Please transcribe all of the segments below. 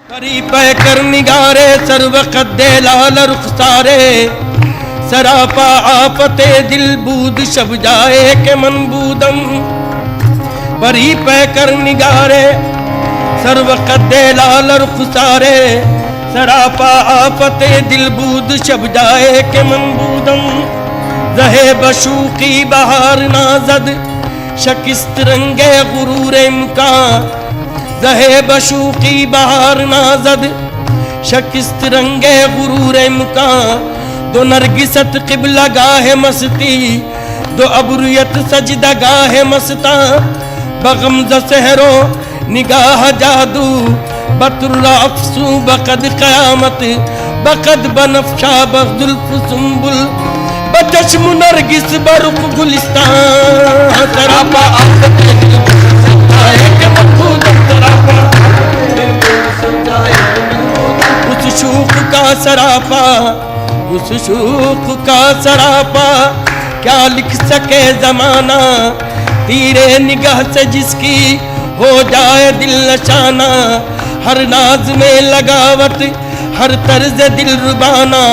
परी पै कर निगारे सर्व कद्दे लाल रुखसारे सरापा आफते दिल बूद शब जाए के मन बूदम। परी पै कर निगारे सर्व कद्दे लाल रुखसारे सरापा आफते दिल बूद शब जाए के मन बूदम। रहे बशूकी बहार नाजद शकिस्त रंगे गुरूर इम्कान। रहे बशूकी बहार नाजद शकिस्त रंगे गुरूर इम्कान। दो नरगिसत क़िबला गाहे मस्ती दो अबरुयत सजदा गाहे मस्ता। बगम्ज़ सहरो निगाह जादू बतुर्रा अफसू बकद क़यामत बकद बनफ्शा बजुल्फ़ सुंबुल बचश्म नरगिस बरुख गुलिस्तान। सरापा उस शूक का सरापा उस शूक का सरापा क्या लिख सके जमाना। तीरे निगाह से जिसकी हो जाए दिल नशाना। हर नाज में लगावट हर तर्ज दिल रुबाना।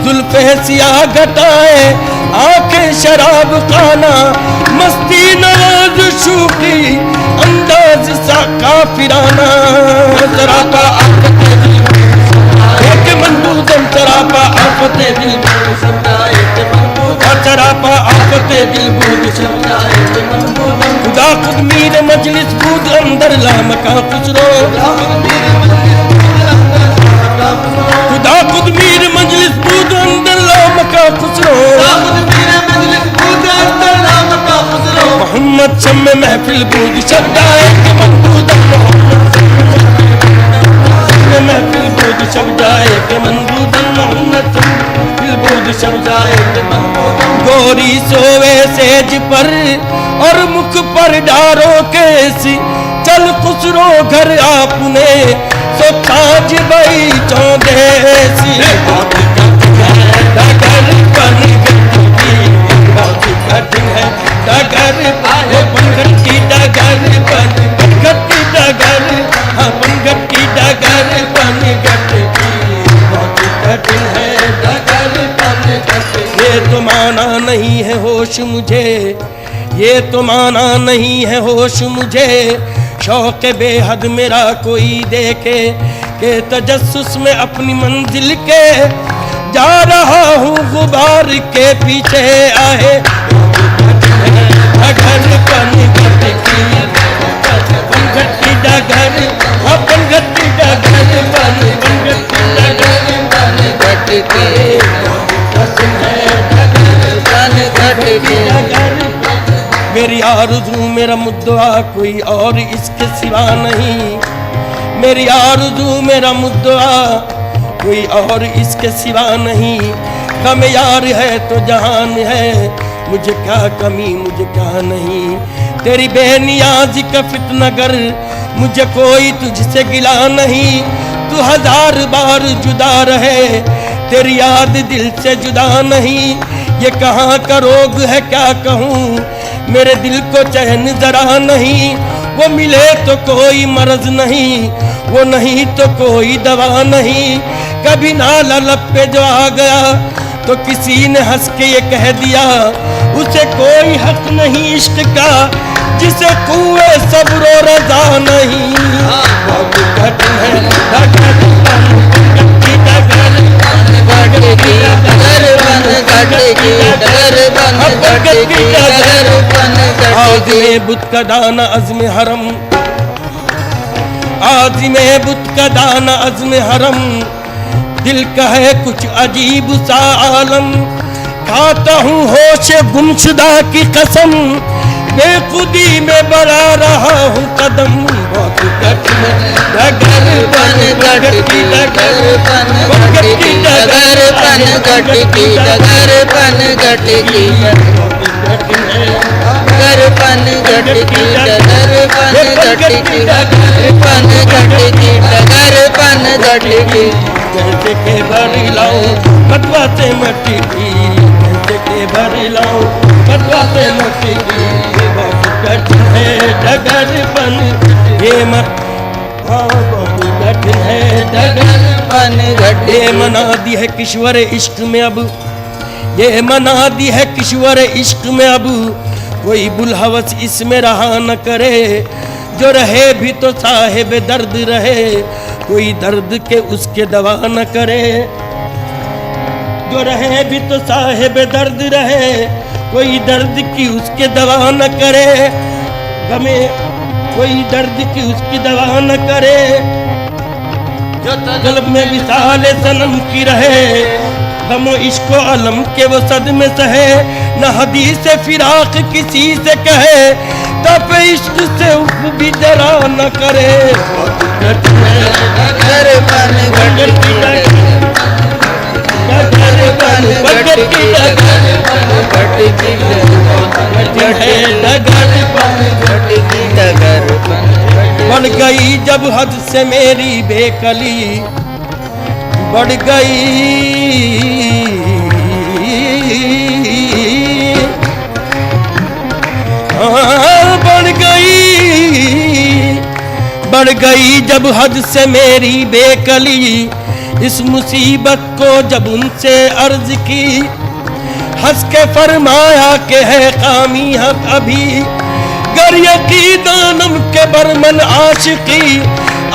जुल्फ़े सियाह घटाए आंखें शराब खाना। मस्ती नवाज शूकी अंदाज सा काफिराना। सरापा एक मनबूदम सरापा आफते दिल सरापा आफते दिल बूद खुदा खुद मीर मजलिस बूद अंदर लामका खुसरो। खुदा खुद मीर मजलिस बूद अंदर लामका खुसरो। मोहम्मद शम्मे महफिल बूद शब्दाए के मनबूदम। महफिल बूद शब्दाए के मनबूदम। मोहम्मद महफिल बूद शब्दाए के मनबूदम। गोरी सोवे सेज पर और मुख पर डारो केसी। चल खुसरो घर आपने सो ताज बई चौदेसी। डगर बन कठिन है डगर बनगट्टी डगर बनगट्टी डगर बनगट्टी डगर बनगट्टी बहुत कठिन है डगर बनगट्टी। ये तो माना नहीं है होश मुझे ये तो माना नहीं है होश मुझे। शौक बेहद मेरा कोई देखे के तजस्सुस में अपनी मंजिल के जा रहा हूँ गुबार के पीछे आए। डगर बनगट्टी बनगट्टी डगर बनगट्टी डगर बनगट्टी डगर बनगट्टी मेरी आरज़ू मेरा मुद्दा कोई और इसके सिवा नहीं। मेरी आरज़ू मेरा मुद्दा कोई और इसके सिवा नहीं। गम यार है तो जहान है मुझे क्या कमी मुझे क्या नहीं। तेरी बेनियाज़ी का फितनगर मुझे कोई तुझसे गिला नहीं। तू हजार बार जुदा रहे तेरी याद दिल से जुदा नहीं। ये कहाँ का रोग है क्या कहूँ मेरे दिल को चैन जरा नहीं। वो मिले तो कोई मर्ज नहीं वो नहीं तो कोई दवा नहीं। कभी नाला लब पे जो आ गया तो किसी ने हंस के ये कह दिया उसे कोई हक नहीं इश्क का जिसे कुए सब्र रजा नहीं। बहुत कठिन है आज़िमे बुत का दाना अज़्म हरम आज़िमे बुत का दाना अज़्म हरम। दिल का है कुछ अजीब सा आलम। खाता हूँ होश गुमशुदा की कसम बेखुदी में बढ़ा रहा हूँ कदम। बहुत कठिन डगर बनगट्टी डगर बनगट्टी डगर बनगट्टी डगर बनगट्टी डगर बनगट्टी डगर बनगट्टी डगर बनगट्टी। कैसे के भरी लाऊं कटवा से मट्टी की कैसे के भरी लाऊं कटवा से मट्टी की। बहुत कठिन है डगर बन ये मत बहुत कठिन है डगर बन घट। ये मना दी है किश्वर इश्क में अब, ये मना दी है किश्वर इश्क में अब, कोई बुलहवस इसमें रहा न करे। जो रहे भी तो साहिब दर्द रहे, कोई दर्द के उसके दवा न करे। जो रहे भी तो साहिब दर्द रहे, कोई दर्द की उसके दवा न करे। गमे कोई दर्द की उसकी दवा न करे। जो तलब में विसाल सनम की रहे, गमो इश्को अलम के वो सदमे सहे। न हदीस फिराक किसी से कहे, तब इश्क से उफ भी जरा न करे। डगर बन घट की बढ़ गई जब हद से मेरी बेकली, बढ़ गई बढ़ गई जब हद से मेरी बेकली। इस मुसीबत को जब उनसे अर्ज की, हंस के फरमाया के है कामी हम अभी। गर यकी दानम के बरमन आशिकी,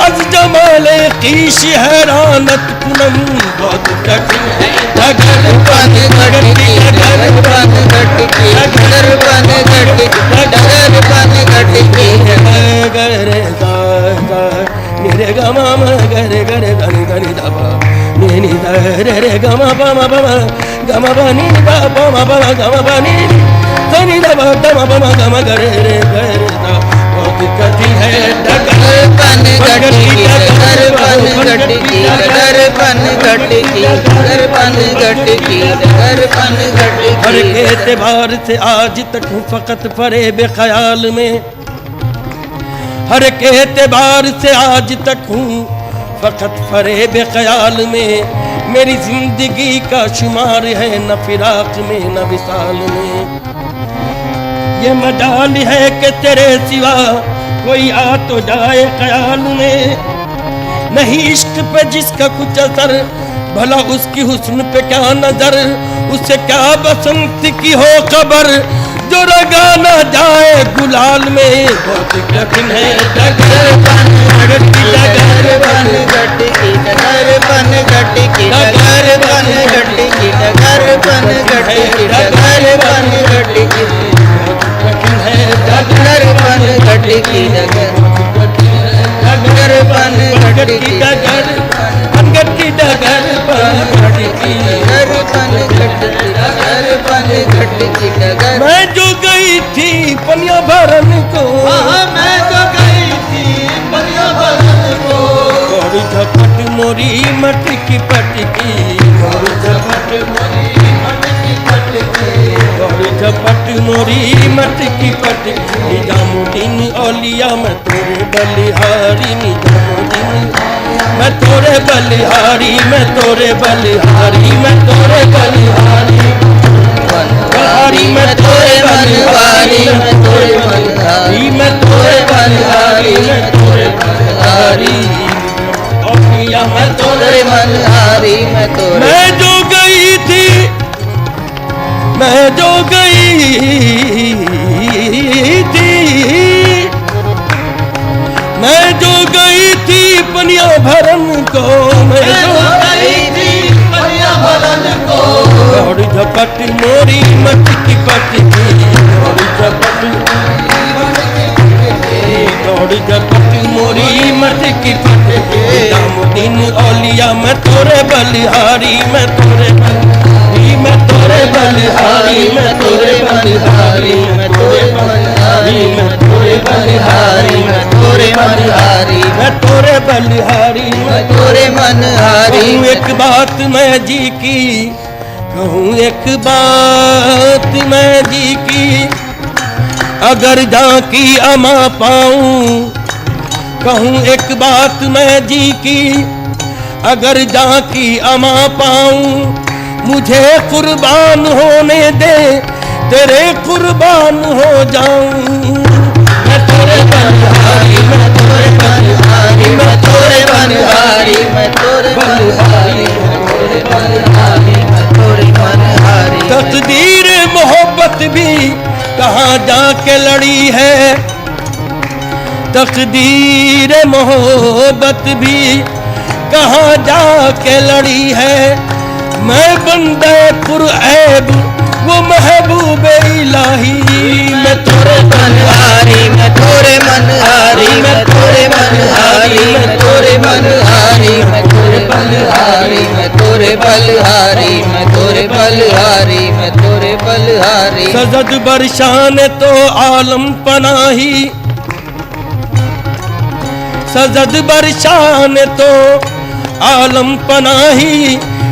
अज जमाले कीश हैरानत कुनम। बहुत कठिन है डगर बन घट की, डगर बन घट की, डगर बन घट की, डगर बन घट की। गरे गा निरे गमा गरे गरे गनि गनि दबा नि नि रे रे गमा बमा बमा गमा बनी दा बमा बमा गमा बनी गनि दबा दमा बमा गमा गरे रे गरे दा। बहुत कठिन है डगर बन घट की, डगर बन घट की, डगर बन घट की, डगर बन घट की, डगर बन घट की। हर एतबार से आज तक हूँ फकत फरेब ख्याल में, हर एक एतबार से आज तक हूँ फकत फरेब ख्याल में। मेरी जिंदगी का शुमार है न फिराक में न विसाल में। ये मजाल है कि तेरे सिवा कोई आ तो जाए ख्याल में। नहीं इश्क पे जिसका कुछ असर, भला उसकी हुस्न पे क्या नजर। उसे क्या बसंत की हो खबर, जो रगा न जाए गुलाल में। बहुत कठिन है डगर बन घट की, डगर बन घट की, डगर बन घट की, डगर बन घट की, डगर बन घट की, डगर बन घट की। बहुत कठिन है डगर बन घट की, डगर बन घट की, डगर बन घट की, डगर बन घट की, डगर बन घट की, डगर बन घट की, डगर। मैं जो गई थी पनिया भरन को, मैं जो गई थी पनिया भरन को। और झपट मोरी मटकी पटकी, और झपट मोरी मटकी पटकी, और झपट मोरी मटकी पटकी। निजामुद्दीन औलिया मैं तोरे बलिहारी, निजामुद्दीन मैं तोरे बलिहारी, मैं तोरे बलिहारी, मैं तोरे बलिहारी, मैं तोरे बलिहारी, मैं तोरे बलिहारी, मैं तोरे बलिहारी, मैं तोरे बलिहारी। औलिया मैं तोरे बलिहारी, मैं तोरे। मैं जो गई थी, मैं जो गई थी, मैं जो गई थी पनिया भरन को, मैं जो गई थी पनिया भरन को। और झपट मोरी मटकी पटकी, और झपट मोरी मटकी पटकी। निजामुद्दीन औलिया मैं तोरे बलिहारी, मैं तोरे बलिहारी, मैं तोरे बलिहारी, मैं तोरे बलिहारी, मैं तोरे बलिहारी, मैं तोरे बलिहारी, मैं तोरे बलिहारी, मैं तोरे बलिहारी, मैं तोरे मनहारी। कहूँ एक बात मैं जी की, कहूँ एक बात मैं जी की, अगर झांकी अमा पाऊं। कहूँ एक बात मैं जी की, अगर झांकी अमा पाऊं। मुझे कुर्बान होने दे, तेरे कुर्बान हो जाऊं। मैं तोरे बलिहारी, मैं तोरे बलिहारी, मैं तोरे बलिहारी, मैं लड़ी है, तकदीर मोहब्बत भी कहाँ जाके लड़ी है। मैं बंदे पुरऐब वो महबूब इलाही, मैं तोरे मनहारी मैं तोरे मनहारी मैं तोरे मनहारी मैं तोरे मनहारी मैं तोरे बलहारी मैं तोरे बलहारी मैं तोरे बलहारी मैं तोरे बलहारी। सजद बरशान तो आलम पनाही, सजद बरशान तो आलम पनाही,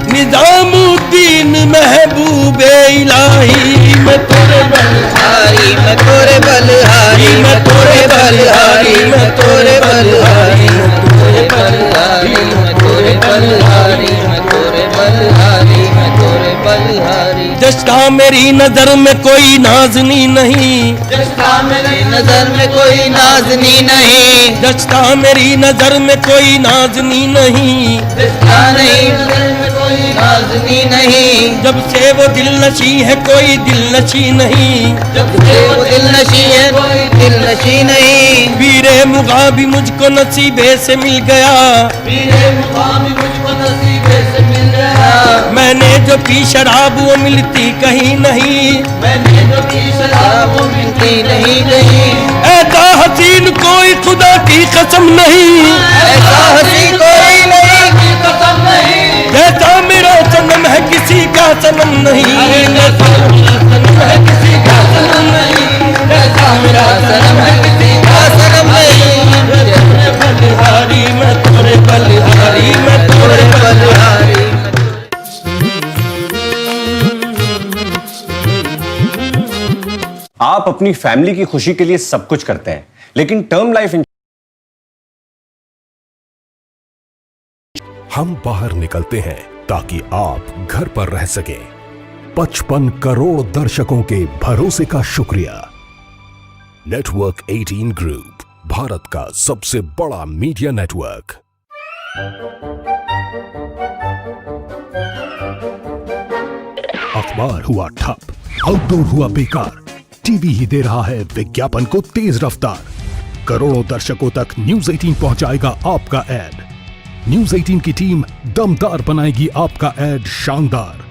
निजामुद्दीन महबूबे इलाही। मैं तोरे बलहारी मैं तोरे बलहारी मैं तोरे बलहारी मैं तोरे बलहारी मैं तोरे बलहारी मैं तोरे बलहारी मैं तोरे बलहारी मैं तोरे बलहारी। जश्का मेरी नजर में कोई नाजनी नहीं, जश्का मेरी नजर में कोई नाजनी नहीं, जश्का मेरी नजर में कोई नाजनी नहीं, जश्का नहीं नजर में कोई नाजनी नहीं। जब से वो दिल नशी है कोई दिल नशी नहीं, जब से वो दिल नशी है कोई दिल नशी नहीं। वीरे मुगा भी मुझको नसीबे से मिल गया, वीरे मुगा भी मुझको नसीबे से मिल गया। मैंने जो पी शराब वो मिलती कहीं नहीं, मैंने जो पी शराब वो मिलती नहीं नहीं। ऐसा हसीन कोई खुदा की कसम नहीं, ऐसा हसीन कोई नहीं की कसम नहीं। जैसा मेरा सनम है किसी का सनम नहीं, जैसा मेरा सनम है किसी का सनम नहीं, जैसा मेरा सनम है किसी का सनम नहीं। बलिहारी मैं तोरे बलिहारी मैं तोरे बलहारी। आप अपनी फैमिली की खुशी के लिए सब कुछ करते हैं, लेकिन टर्म लाइफ हम बाहर निकलते हैं ताकि आप घर पर रह सकें। 55 करोड़ दर्शकों के भरोसे का शुक्रिया। नेटवर्क 18 ग्रुप, भारत का सबसे बड़ा मीडिया नेटवर्क। अखबार हुआ ठप, आउटडोर हुआ बेकार, टीवी ही दे रहा है विज्ञापन को तेज रफ्तार। करोड़ों दर्शकों तक न्यूज 18 पहुंचाएगा आपका एड। न्यूज 18 की टीम दमदार बनाएगी आपका एड शानदार।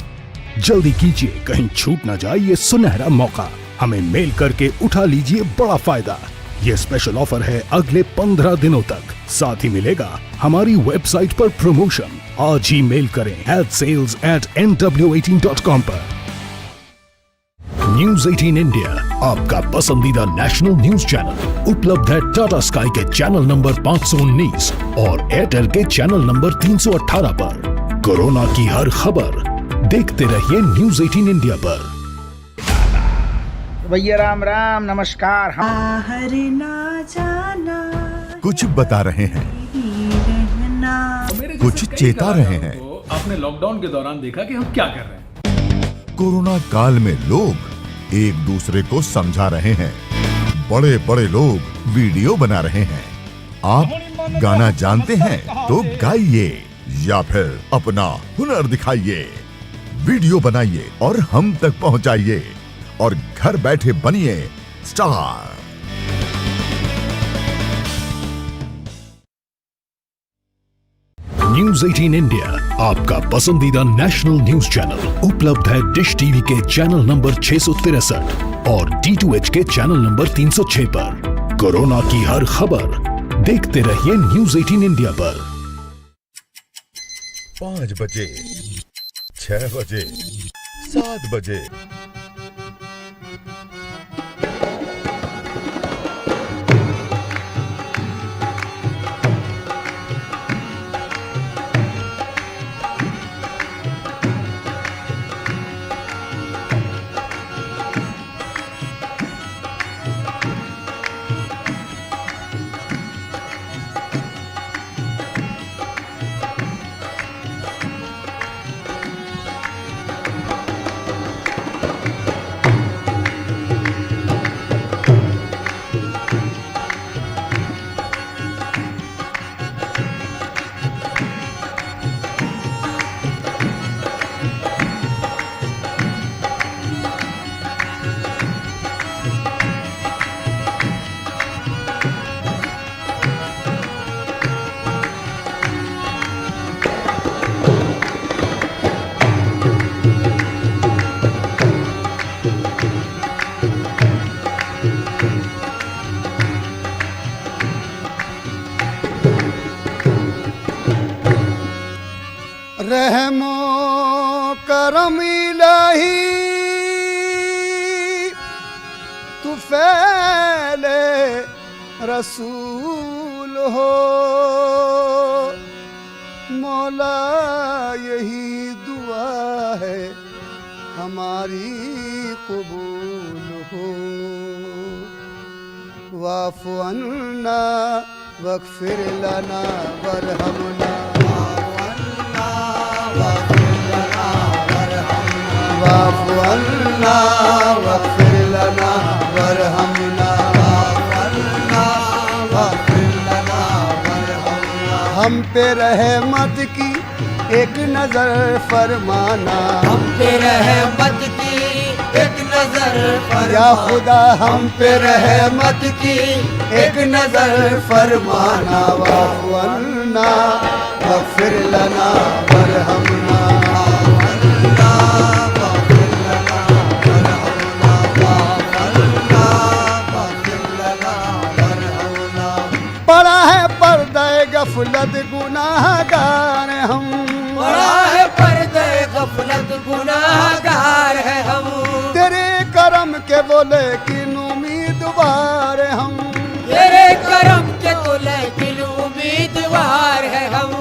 जल्दी कीजिए, कहीं छूट ना जाए ये सुनहरा मौका। हमें मेल करके उठा लीजिए बड़ा फायदा। ये स्पेशल ऑफर है अगले 15 दिनों तक। साथ ही मिलेगा हमारी वेबसाइट पर प्रमोशन। आज ही मेल करें adsales@nw18.com पर। न्यूज 18 इंडिया, आपका पसंदीदा नेशनल न्यूज चैनल, उपलब्ध है टाटा स्काई के चैनल नंबर 519 और एयरटेल के चैनल नंबर 318 पर। कोरोना की हर खबर देखते रहिए न्यूज 18 इंडिया पर। भैया राम राम नमस्कार। हम बाहर ना जाना, कुछ बता रहे हैं, रहना। कुछ चेता रहे हैं। आपने लॉकडाउन के दौरान देखा कि हम क्या कर रहे हैं। कोरोना काल में लोग एक दूसरे को समझा रहे हैं, बड़े बड़े लोग वीडियो बना रहे हैं। आप गाना जानते हैं तो गाइए या फिर अपना हुनर दिखाइए, वीडियो बनाइए और हम तक पहुंचाइए और घर बैठे बनिए स्टार। न्यूज 18 इंडिया, आपका पसंदीदा नेशनल न्यूज चैनल, उपलब्ध है डिश टीवी के चैनल नंबर 663 और D2H के चैनल नंबर 306 पर। कोरोना की हर खबर देखते रहिए न्यूज 18 इंडिया पर। 5 बजे, 6 बजे, 7 बजे, रहमो करम इलाही तू फैले रसूल हो मौला यही दुआ है हमारी कबूल हो वाफ़ु अन्ना वग़फ़िर लना वरहमना वाफ़ु अन्ना वग़फ़िर लना वरहमना हम पे रहमत की एक नजर फरमाना हम पे रहमत की एक नजर या खुदा हम पे रहमत की एक नजर फरमाना वाफ़ु अन्ना वग़फ़िर लना वरहमना पड़ा है पर्दा गफलत गुनाहगार हम बड़ा है पर्दे गफलत गुनाहगार है हम तेरे करम के बोले किन उम्मीदवार हम तेरे करम के तो लेकिन उम्मीदवार है हम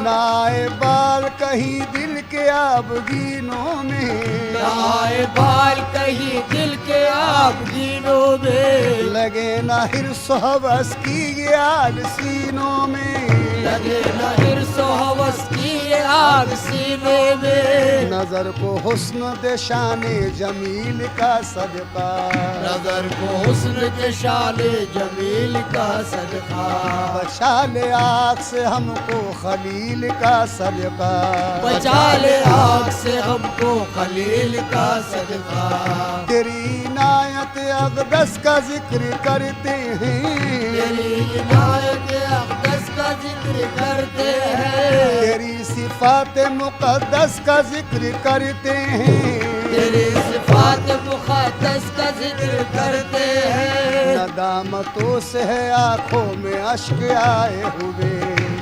नाए बाल कहीं दिल के आबगीनों में आए बाल कहीं दिल के आबगीनों में लगे ना हिर्स हवस की ये आग सीनों में लगे न हिर्स हवस की ये आग सीने में नजर को हुस्न दे शाने जमील का सदका नजर को हुस्न के शाले जमील का सदका बचा ले आग से हमको खलील का सदका बचा ले आग से हमको खलील का सदका तेरी इनायत अक़दस का जिक्र करते हैं तेरी इनायत अक़दस का जिक्र करते हैं तेरी सिफात मुक़द्दस का जिक्र करते हैं तेरी सिफात मुक़द्दस का जिक्र करते हैं नदामतों से है आँखों में अश्क आए हुए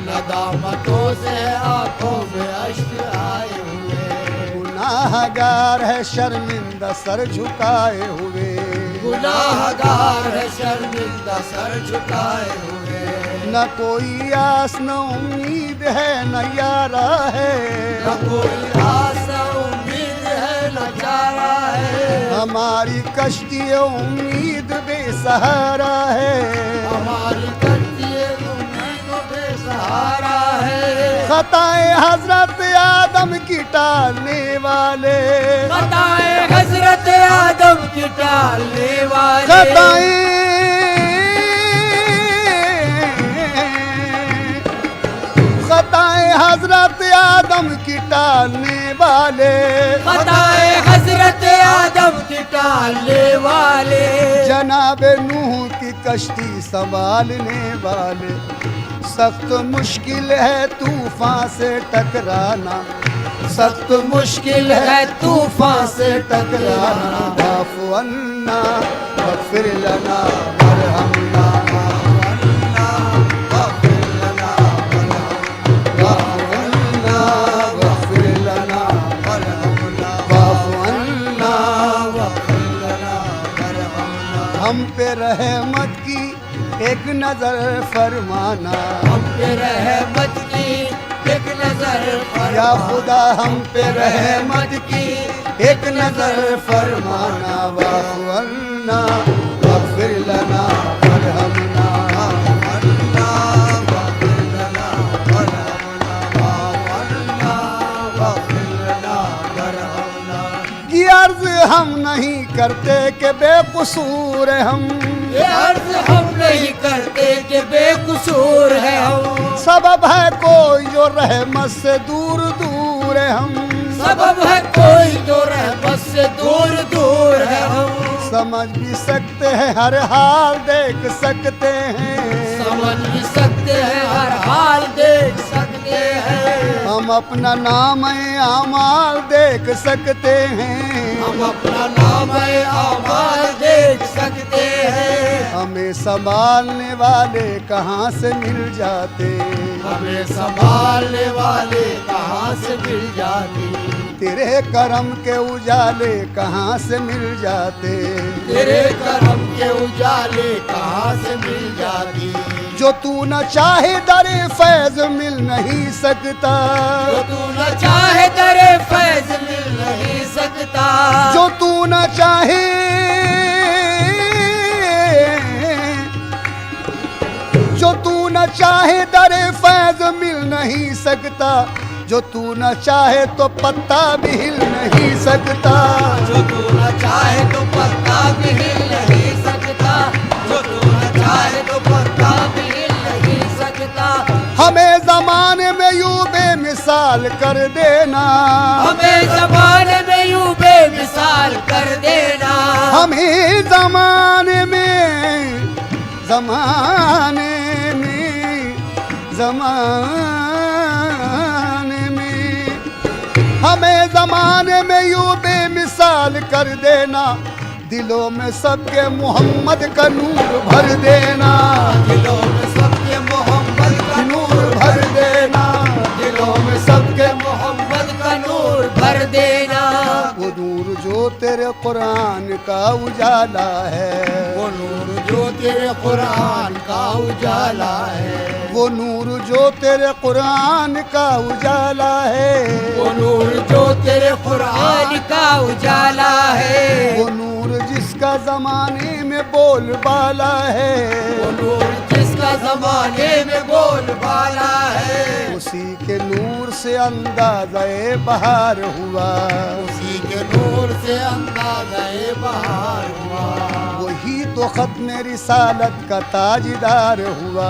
नदामतों से आँखों में अश्क आए हुए गुनाहगार है शर्मिंदा सर झुकाए हुए गुनाहगार है शर्मिंदा सर झुकाए हुए न कोई आस न उम्मीद है न यारा है न कोई आस उम्मीद है न चारा है हमारी कश्ती उम्मीद बेसहारा है हमारी कश्ती उम्मीद बेसहारा है खताए हजरत आदम की टालने वाले खताए हजरत आदम की टालने वाले खताए हजरत आदम की टालने वाले खताए हजरत आदम की टालने वाले जनाब नूह की कश्ती संभालने वाले सख्त मुश्किल है तूफान से टकराना सख्त मुश्किल है तूफान से टकराना वाफ़ु अन्ना वग़फ़िर लना वरहमना हम पे रहमत की एक नजर फरमाना हम पे रहमत की एक नजर या खुदा हम पे रहमत की एक नजर फरमाना वाफ़ु अन्ना वग़फ़िर लना वरहमना अर्ज हम नहीं करते कि बेकसूर हम ये अर्ज हम नहीं करते कि बेकसूर है हम सबब है कोई जो रहमत से दूर दूर है हम सबब है कोई जो रहमत से दूर दूर है हम समझ भी सकते हैं हर हाल देख सकते हैं समझ भी सकते हैं हर हाल देख सकते हैं हम अपना नाम आमाल देख सकते हैं हम अपना नाम आमाल देख सकते हैं हमें संभालने वाले कहाँ से मिल जाते हमें संभालने वाले कहाँ कहाँ से मिल जाती, तेरे करम के उजाले कहाँ से मिल जाते, तेरे करम के उजाले कहाँ से मिल जाती, जो तू न चाहे दरे फैज मिल नहीं सकता, जो तू न चाहे दरे फैज मिल नहीं सकता, जो तू न चाहे, जो तू न चाहे दरे फैज मिल नहीं सकता, जो तू न चाहे तो पत्ता भी हिल नहीं सकता, जो तू न चाहे तो पत्ता भी हिल नहीं सकता, जो तू न चाहे तो पत्ता भी हिल नहीं सकता, हमें जमाने में यूं बेमिसाल कर देना, हमें जमाने में यूं बेमिसाल कर देना, हमें जमाने में हमें जमाने में यूं बेमिसाल कर देना, दिलों में सबके मोहम्मद का नूर भर देना, दिलों में सबके मोहम्मद का नूर भर देना, दिलों में सबके मोहम्मद का नूर भर देना, वो नूर जो तेरे कुरान का उजाला है, वो नूर जो तेरे कुरान का उजाला है, वो नूर जो तेरे कुरान का उजाला है, वो नूर जो तेरे कुरान का उजाला है, वो नूर जिसका जमाने में बोलबाला है, वो नूर जिसका जमाने में बोलबाला है, उसी के नूर से अंदाज़े बहार हुआ, उसी के नूर से अंदाज़े बहार हुआ, वही तो खत्म रिसालत का ताजदार हुआ,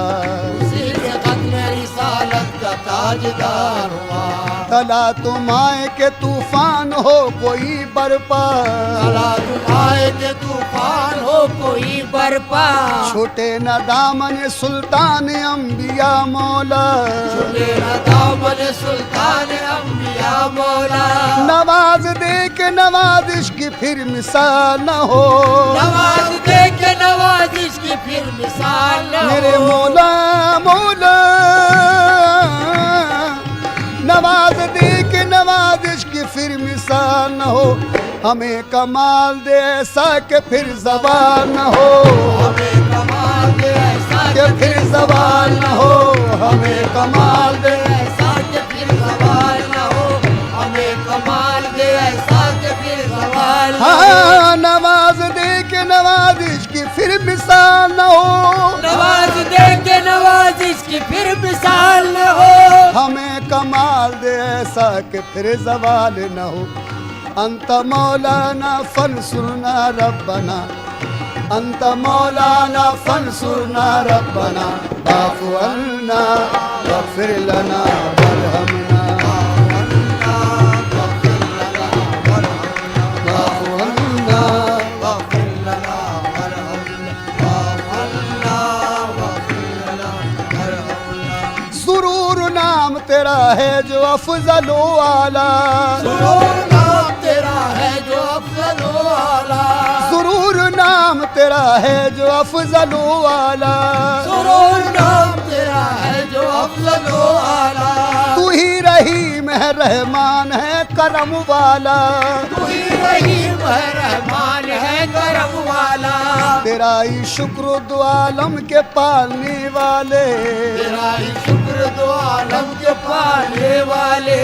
उसी से खत्म रिसालत का ताजदार हुआ, तला तुम आए के तूफान हो कोई बरपा, तला तुम आए के तूफान हो कोई बरपा, छोटे न दामन सुल्तान अंबिया मौला, छुटे न दामन सुल्तान अंबिया मौला, नवाज दे के नवाजिश की फिर मिसाल न हो, नवाज दे के नवाजिश की फिर मिसाल न हो, मेरे मौला मौला, नवाज दे के नवाजिश की फिर मिसाल न हो, हमें कमाल दे ऐसा के फिर ज़बान न हो, हमें कमाल दे ऐसा के फिर ज़बान न हो, हमें कमाल दे ऐसा के फिर सवाल न हो, हमें कमाल दे ऐसा के फिर सवाल न हो, हाँ नवाज दे के नवाजिश की फिर मिसाल न हो, नवाज दे के नवाजिश की फिर मिसाल न हो, हमें कमाल दे ऐसा के फिर ज़वाल न हो, अंत मौलाना फंसुरना रब्बना, अंत मौलाना फंसुरना रब्बना, वाफ़ु अन्ना वग़फ़िर लना वरहमना, वाफ़ु अन्ना सुरूर नाम तेरा है जो अफ़ज़ल आला, सुरूर नाम तेरा है जो अफ़ज़ल आला, सुरूर नाम तेरा है जो अफ़ज़ल आला, सुरूर नाम तेरा है जो अफ़ज़ल आला, तू ही रहीम है रहमान है करम वाला, तू ही रहीम है रहमान है करम वाला, तेरा ही शुक्र दो आलम के पालने वाले, तेरा ही शुक्र दो आलम के पालने वाले,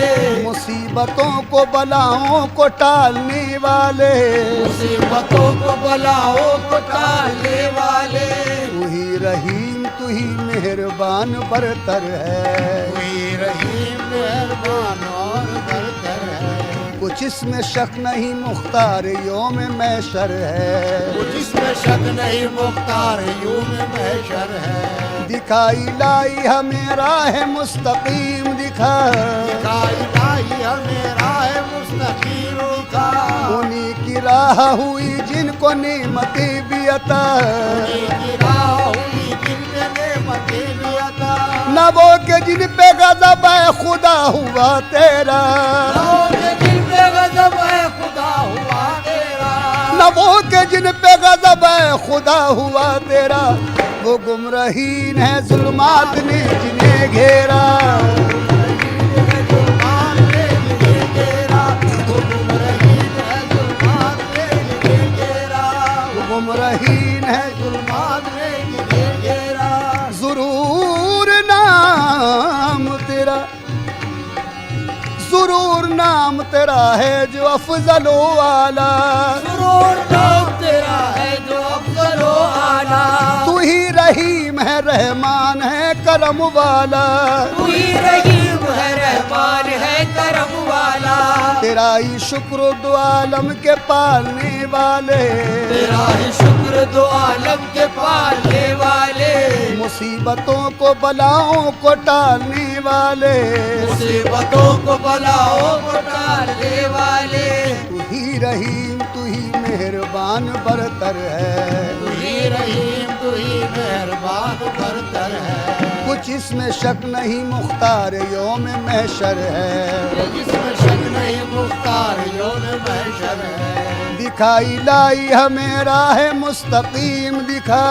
मुसीबतों को बलाओं को टालने वाले, मुसीबतों को बलाओं को टालने वाले, तू ही रहीम तू ही मेहरबान बरतर है, तू ही रहीम मेहरबान और बरतर है, कुछ इसमें शक नहीं मुख्तार योम मैशर है, कुछ इसमें शक नहीं मुख्तार यूं में महशर है, दिखाई लाई हमें राह मुस्तकीम दिखा, दिखाई लाई हमें राह मुस्तकीम दिखा, उन्हीं की राह हुई जिनको नेमतें भी अता, उन्हीं की राह हुई जिनमें नेमतें भी अता, न वो के जिन पे गज़ब है खुदा हुआ तेरा, गज़ब है खुदा हुआ तेरा, न वो के जिन पे गज़ब है खुदा हुआ तेरा, वो गुमराहीन है जुल्मात ने जिन्हें घेरा, जुल्मात तेरा, सुरूर नाम तेरा है जो अफजलो आला, सुरूर नाम तेरा है जो अफजलो आला। तू ही रहीम है रहमान है करम वाला, तू ही रहीम है रहमान है करम वाला। तेरा ही शुक्र दो आलम के पालने वाले, तेरा ही शुक्र दो आलम के पालने वाले। मुसीबतों को बलाओं को टालने वाले, मुसीबतों को बलाओं को टालने वाले। तू ही रहीम तू ही मेहरबान बरतर है, तू ही रहीम तू ही मेहरबान बरतर है। कुछ इसमें शक नहीं मुख्तार यौम महशर है, जिसमें शक नहीं मुख्तार यौम महशर है। दिखाई लाई हमें राह मुस्तकीम दिखा,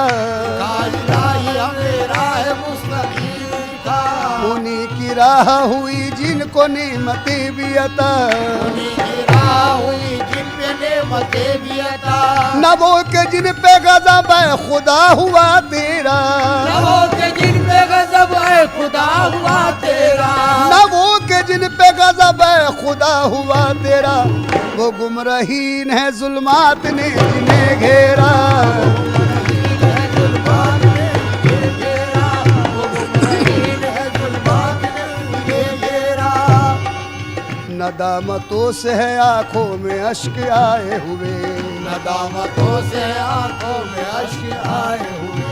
दिखाई हमें राह मुस्तकीम दिखा। उन्हीं की राह हुई जिनको नेमतें भी अता, उन्हीं की राह हुई जिन पे नेमतें भी अता। न वो के जिन पे गज़ब है खुदा हुआ तेरा, न वो के जिन पे गज़ब है खुदा हुआ तेरा। न वो के जिन पे गज़ब है खुदा हुआ तेरा। वो गुमराहीन है जुल्मात ने जिन्हें घेरा, नदामतों से है आंखों में अश्क आए हुए, नदामतों से आंखों में अश्क आए हुए।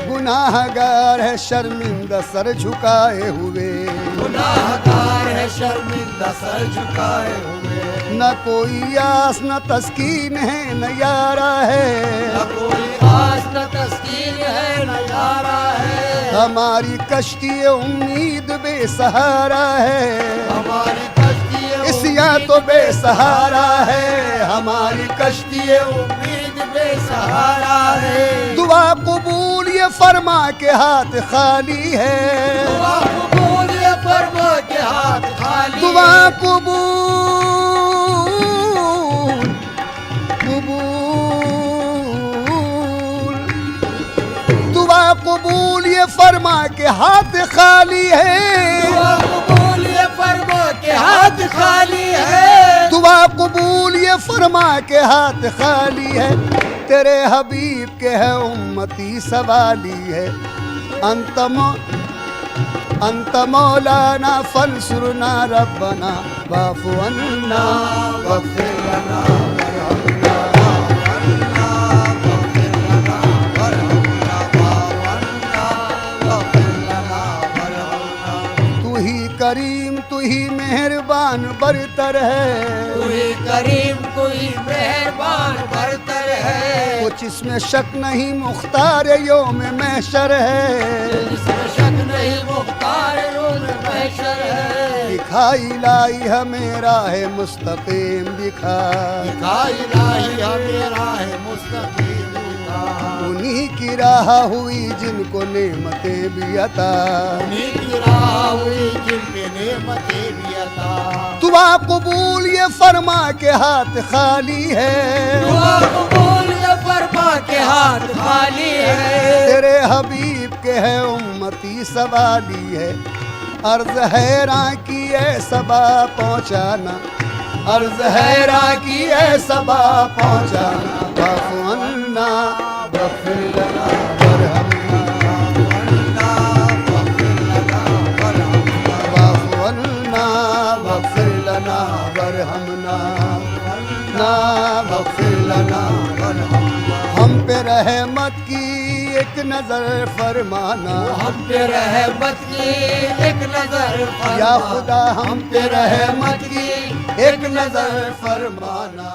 गुनाहगार है शर्मिंदा सर झुकाए हुए, गुनाहगार है शर्मिंदा सर झुकाए हुए। न कोई आस न तस्कीन है न यारा है, न कोई आस न तस्कीन है न यारा है। हमारी कश्ती उम्मीद बेसहारा है, हमारी कश्ती इसिया तो बेसहारा है, हमारी कश्ती उम्मीद बेसहारा है। दुआ कबूल ये फरमा के हाथ खाली है, दुआ कबूल ये फरमा के हाथ खाली। दुआ कबूल दुआ कबूल ये फरमा के हाथ खाली है, दुआ कबूल ये फरमा के हाथ खाली है। दुआ कबूल ये फरमा के हाथ खाली है। तेरे हबीब के है उम्मती सवाली है, अंत मौलाना फंसुरना रब्बना वाफ़ु अन्ना वग़फ़िर लना वरहमना तू ही करीम तू ही मेहरबान बरतर है, तू ही करीम तू ही मेहरबान बरतर है। कुछ इसमें शक नहीं मुख्तार यौम महशर है, जिसमें शक नहीं मुख्तार यौम महशर है। दिखाई लाई हमें राह मुस्तकीम दिखा, दिखाई लाई हमें राह मुस्तकीम दिखा। उन्हीं की राह हुई जिनको नेमतें भी अता, उन्हीं की राह हुई जिन पे नेमतें भी अता। दुआ कबूल ये फरमा के हाथ खाली है, दुआ कबूल ये फरमा के हाथ खाली है। तेरे हबीब के है उम्मती सवाली है, अर्ज हैरां की है सबा पहुँचाना, अर्ज हैरां की है सबा पहुँचाना। वाफ़ु अन्ना वग़फ़िर लना वरहमना, वाफ़ु अन्ना वग़फ़िर लना वरहमना, ना वग़फ़िर लना वरहमना। हम पे रहमत की एक नजर फरमाना, हम पे रहमत की एक नजर फरमा। या खुदा हम पे रहमत की एक नजर फरमाना।